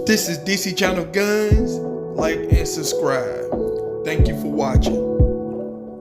This is DC Channel Guns. Like and subscribe. Thank you for watching.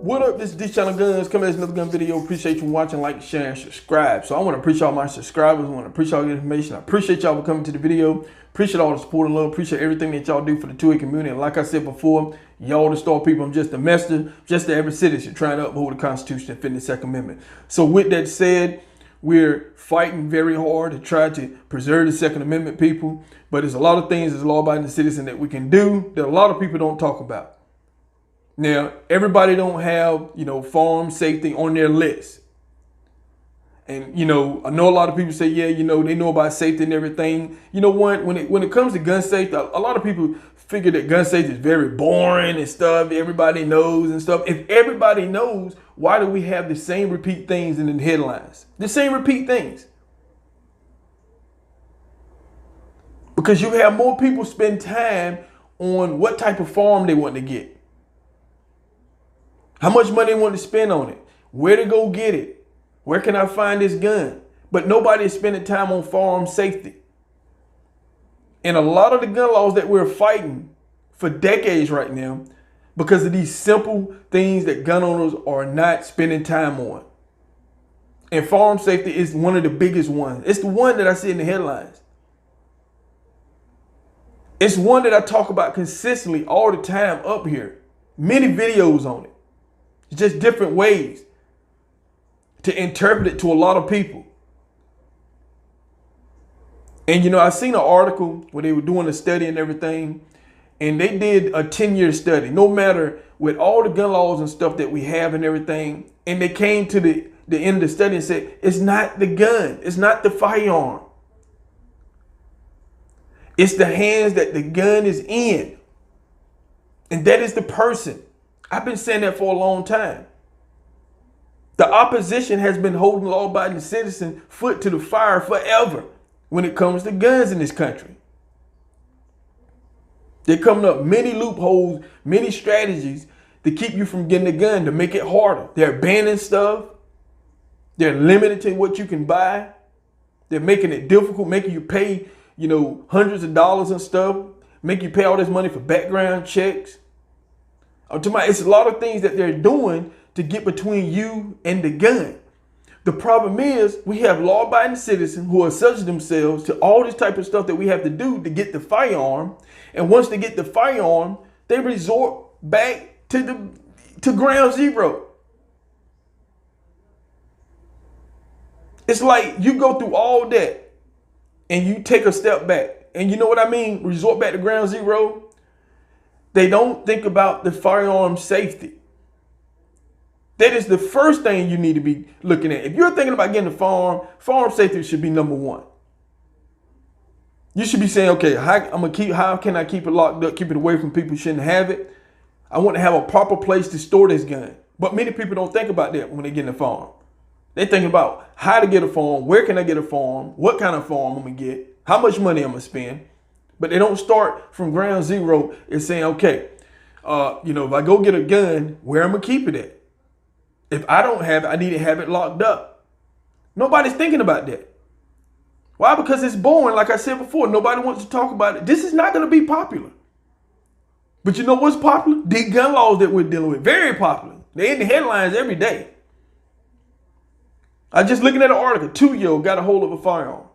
What up, this is DC Channel Guns, coming as another gun video. Appreciate you watching, like, share, and subscribe. So I want to appreciate all my subscribers. I want to appreciate all the information. I appreciate y'all for coming to the video. Appreciate all the support and love. Appreciate everything that y'all do for the 2A community. And like I said before, y'all the star people. I'm just a messenger, just to every citizen trying to uphold the Constitution and defend the Second Amendment. So with that said, we're fighting very hard to try to preserve the Second Amendment, people. But there's a lot of things as a law-abiding citizen that we can do that a lot of people don't talk about. Now, everybody don't have, firearm safety on their list. And, I know a lot of people say, yeah, they know about safety and everything. You know what? When it comes to gun safety, a lot of people figure that gun safety is very boring and stuff. Everybody knows and stuff. If everybody knows, why do we have the same repeat things in the headlines? The same repeat things. Because you have more people spend time on what type of firearm they want to get. How much money they want to spend on it. Where to go get it. Where can I find this gun? But nobody is spending time on firearm safety. And a lot of the gun laws that we're fighting for decades right now, because of these simple things that gun owners are not spending time on. And firearm safety is one of the biggest ones. It's the one that I see in the headlines. It's one that I talk about consistently all the time up here. Many videos on it. It's just different ways to interpret it to a lot of people. And I seen an article where they were doing a study and everything, and they did a 10-year study, no matter with all the gun laws and stuff that we have and everything. And they came to the end of the study and said, it's not the gun, it's not the firearm. It's the hands that the gun is in. And that is the person. I've been saying that for a long time. The opposition has been holding law-abiding citizens foot to the fire forever when it comes to guns in this country. They're coming up many loopholes, many strategies to keep you from getting a gun, to make it harder. They're banning stuff. They're limiting what you can buy. They're making it difficult, making you pay, hundreds of dollars and stuff, make you pay all this money for background checks. It's a lot of things that they're doing to get between you and the gun. The problem is we have law-abiding citizens who are subject themselves to all this type of stuff that we have to do to get the firearm. And once they get the firearm, they resort back to ground zero. It's like you go through all that and you take a step back. And you know what I mean? Resort back to ground zero. They don't think about the firearm safety. That is the first thing you need to be looking at. If you're thinking about getting a firearm safety should be number one. You should be saying, okay, how can I keep it locked up, keep it away from people who shouldn't have it? I want to have a proper place to store this gun. But many people don't think about that when they get in a firearm. They're thinking about how to get a firearm, where can I get a firearm, what kind of firearm I'm going to get, how much money I'm going to spend. But they don't start from ground zero and saying, okay, if I go get a gun, where I'm going to keep it at? If I don't have it, I need to have it locked up. Nobody's thinking about that. Why? Because it's boring. Like I said before, nobody wants to talk about it. This is not going to be popular. But you know what's popular? The gun laws that we're dealing with. Very popular. They're in the headlines every day. I just looking at an article. 2-year-old got a hold of a firearm.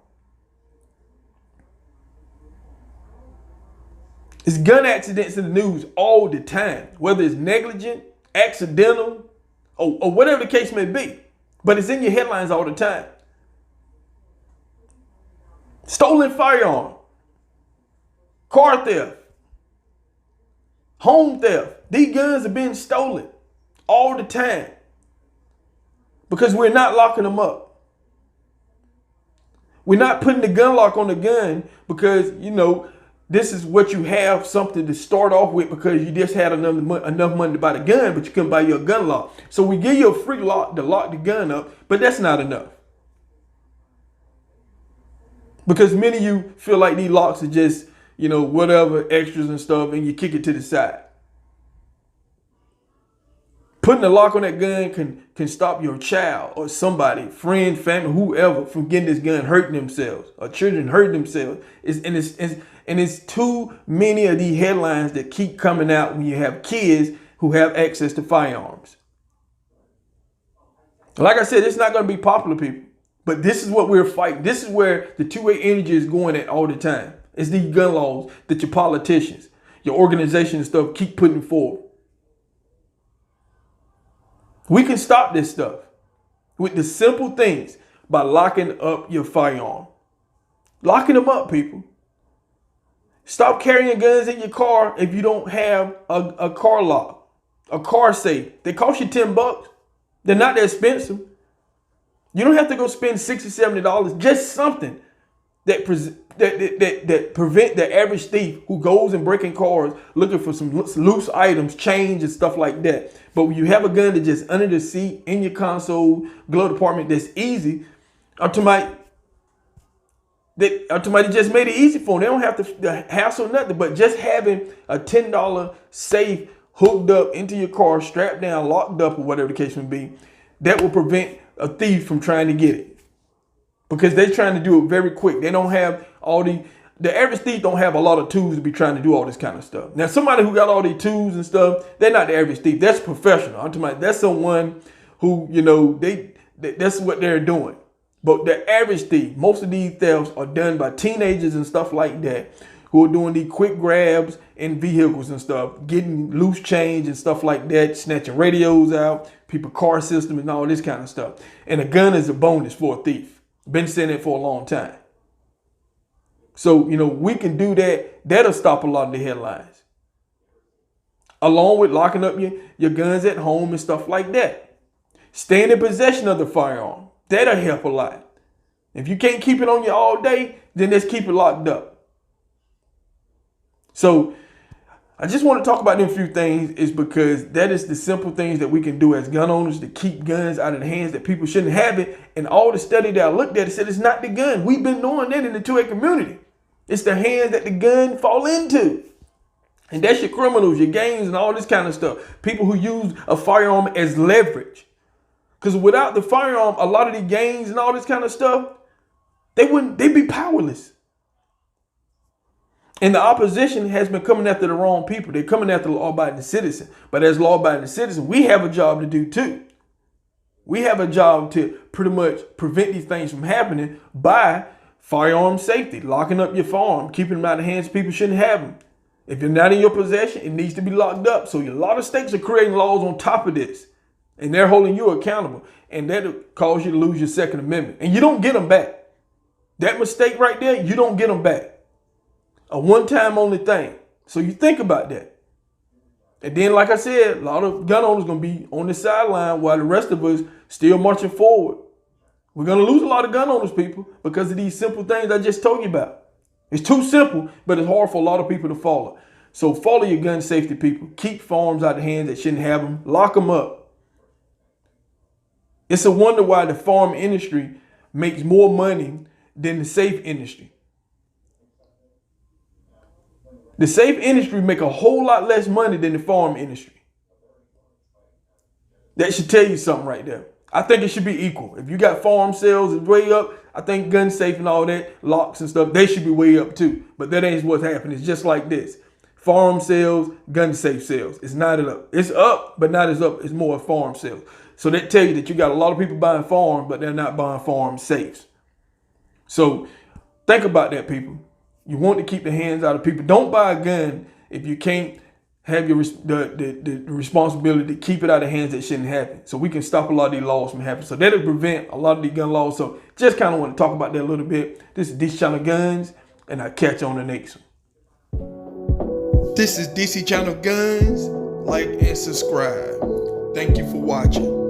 It's gun accidents in the news all the time, whether it's negligent, accidental, or whatever the case may be. But it's in your headlines all the time. Stolen firearm, car theft, home theft. These guns are being stolen all the time because we're not locking them up. We're not putting the gun lock on the gun because, this is what you have, something to start off with, because you just had enough money to buy the gun, but you couldn't buy your gun lock. So we give you a free lock to lock the gun up, but that's not enough. Because many of you feel like these locks are just, whatever, extras and stuff, and you kick it to the side. Putting a lock on that gun can stop your child or somebody, friend, family, whoever, from getting this gun, hurting themselves, or children hurting themselves. It's too many of these headlines that keep coming out when you have kids who have access to firearms. Like I said, it's not going to be popular, people. But this is what we're fighting. This is where the two-way energy is going at all the time. It's these gun laws that your politicians, your organization and stuff keep putting forward. We can stop this stuff with the simple things by locking up your firearm. Locking them up, people. Stop carrying guns in your car if you don't have a car lock, a car safe. They cost you $10. They're not that expensive. You don't have to go spend $60, $70. Just something that prevent the average thief who goes and breaking cars looking for some loose items, change and stuff like that. But when you have a gun that's just under the seat, in your console, glove compartment, that's easy, they just made it easy for them. They don't have to hassle nothing, but just having a $10 safe hooked up into your car, strapped down, locked up, or whatever the case may be, that will prevent a thief from trying to get it. Because they're trying to do it very quick. They don't have all the average thief don't have a lot of tools to be trying to do all this kind of stuff. Now, somebody who got all these tools and stuff, they're not the average thief. That's professional. I'm talking about that's someone who, that's what they're doing. But the average thief, most of these thefts are done by teenagers and stuff like that, who are doing these quick grabs in vehicles and stuff, getting loose change and stuff like that, snatching radios out, people car system and all this kind of stuff. And a gun is a bonus for a thief. Been saying it for a long time. So, we can do that. That'll stop a lot of the headlines. Along with locking up your guns at home and stuff like that. Staying in possession of the firearm. That'll help a lot. If you can't keep it on you all day, then let's keep it locked up. So I just want to talk about them few things is because that is the simple things that we can do as gun owners to keep guns out of the hands that people shouldn't have it. And all the study that I looked at, it said it's not the gun. We've been knowing that in the 2A community. It's the hands that the gun fall into. And that's your criminals, your gangs, and all this kind of stuff. People who use a firearm as leverage. Because without the firearm, a lot of the gangs and all this kind of stuff, they'd be powerless. And the opposition has been coming after the wrong people. They're coming after the law-abiding citizen. But as law-abiding citizens, we have a job to do too. We have a job to pretty much prevent these things from happening by firearm safety, locking up your firearm, keeping them out of the hands of people who shouldn't have them. If you're not in your possession, it needs to be locked up. So a lot of states are creating laws on top of this. And they're holding you accountable. And that'll cause you to lose your Second Amendment. And you don't get them back. That mistake right there, you don't get them back. A one-time only thing. So you think about that. And then, like I said, a lot of gun owners going to be on the sideline while the rest of us still marching forward. We're going to lose a lot of gun owners, people, because of these simple things I just told you about. It's too simple, but it's hard for a lot of people to follow. So follow your gun safety, people. Keep firearms out of hands that shouldn't have them. Lock them up. It's a wonder why the farm industry makes more money than the safe industry. The safe industry make a whole lot less money than the farm industry. That should tell you something right there. I think it should be equal. If you got farm sales is way up, I think gun safe and all that, locks and stuff, they should be way up too. But that ain't what's happening. It's just like this. Farm sales, gun safe sales. It's not up. It's up, but not as up. It's more farm sales. So that tell you that you got a lot of people buying farm, but they're not buying farm safes. So think about that, people. You want to keep the hands out of people. Don't buy a gun if you can't have the responsibility to keep it out of hands that shouldn't happen. So we can stop a lot of these laws from happening. So that'll prevent a lot of these gun laws. So just kind of want to talk about that a little bit. This is DC Channel Guns, and I'll catch you on the next one. This is DC Channel Guns. Like and subscribe. Thank you for watching.